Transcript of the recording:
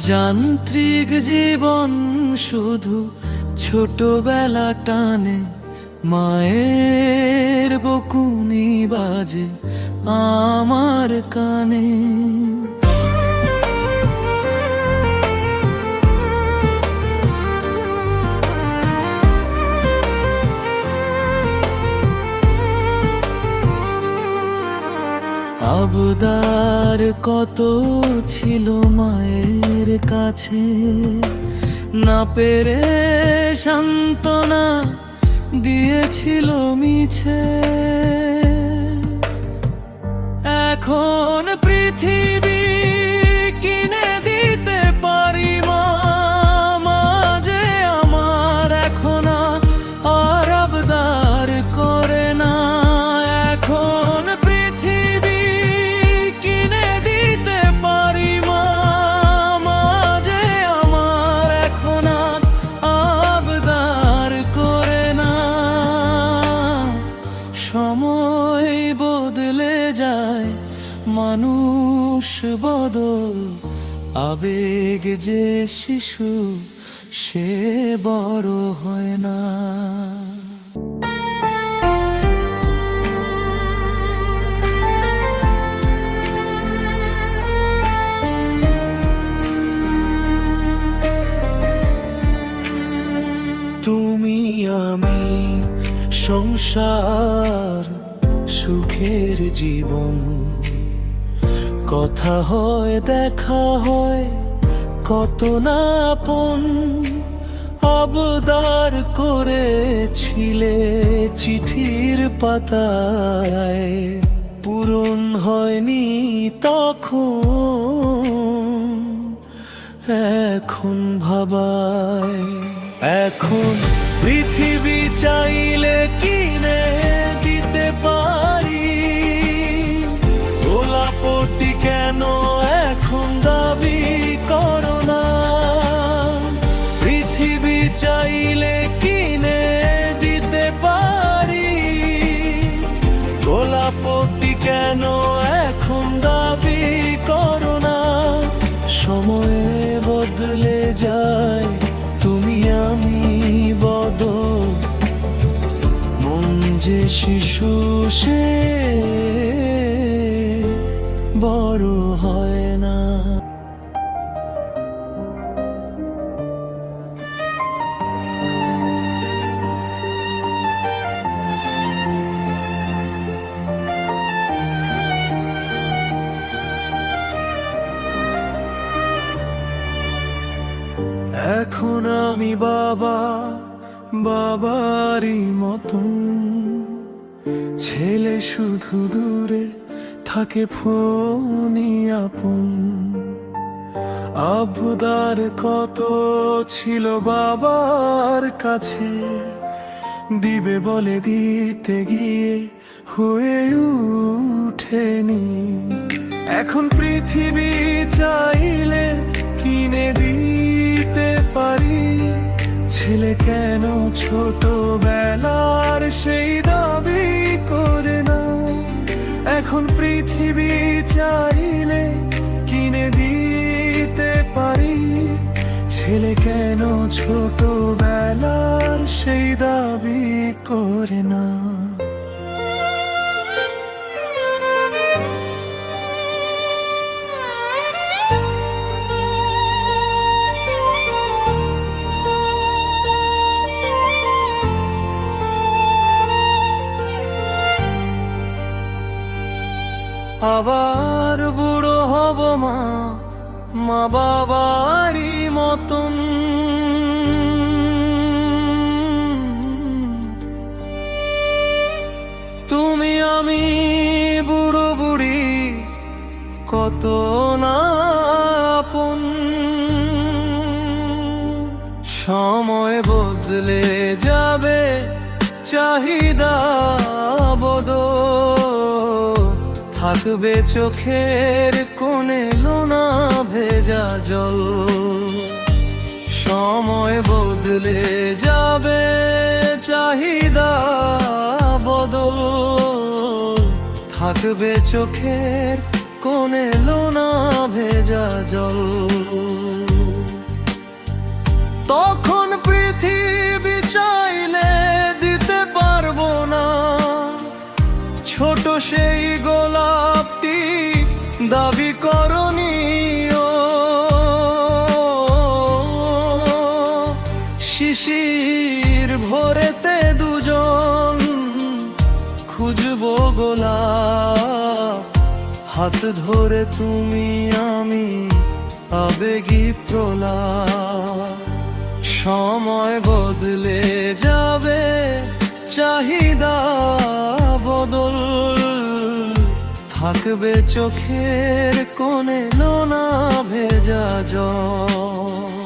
যান্ত্রিক জীবন শুধু ছোটবেলা টানে, মায়ের বকুনি বাজে আমার কানে। আবদার কত ছিল মায়ের কাছে, না পেরে সান্ত্বনা দিয়েছিল মিছে। এখন পৃথিবী কিনে দিতে পারি মা, মাঝে আমার এখন আর আবদার করে না। এখন পৃথিবী কিনে দিতে পারি মা, মাঝে আমার এখন আর আবদার করে না। সময় বদলে যায়, মানুষ বদল, আবেগ যে শিশু সে বড় হয় না। তুমি আমি সংসার সুখের জীবন, কথা হয় দেখা হয় কত না আপন। আবদার করেছিলে চিঠির পাতায়, পূরণ হয়নি তখন, এখন ভাবায়। এখন পৃথিবী চাইলে কিনে দিতে পারি, গোলাপটি কেন এখন দাবি করো না। পৃথিবী চাইলে কিনে দিতে পারি, গোলাপটি কেন এখন দাবি করো না। সময়ে বদলে যায়, তুমি আমি বদল, মন যে শিশু সে বড় হয় না। এখন আমি বাবা, বাবারই মতন, ছেলে শুধু দূরে থাকে ফোনই আপন। আবদার কত ছিল বাবার কাছে, দিবে বলে দিতে গিয়ে হয়ে উঠেনি। এখন পৃথিবী চাইলে কিনে দিতে পারি, ছেলে কেন ছোটবেলার সেই দাবি করে না। এখন পৃথিবী চাইলে কিনে দিতে পারি, ছেলে কেন ছোটবেলার সেই দাবি করে না। আবার বুড়ো হব মা, মা বাবারই মতন, তুমি আমি বুড়ো বুড়ি কত না আপন। সময় বদলে যাবে, চাহিদা বদল, থাকবে চোখের কোণে লোনা ভেজা জল। সময় বদলে যাবে, চাহিদা বদল, থাকবে চোখের কোণে লোনা ভেজা জল। তখন পৃথিবী চাইলে দিতে পারবো না। ছোট সেই গোলাপটি দাবি করণীয়, শিশির ভরেতে দুজন খুঁজবো গোলাপ, হাত ধরে তুমি আমি আবেগী প্রলাপ। সময় বদলে যাবে, চাহিদা বদল, থাকবে চোখের কোণে নোনা ভেজা জল।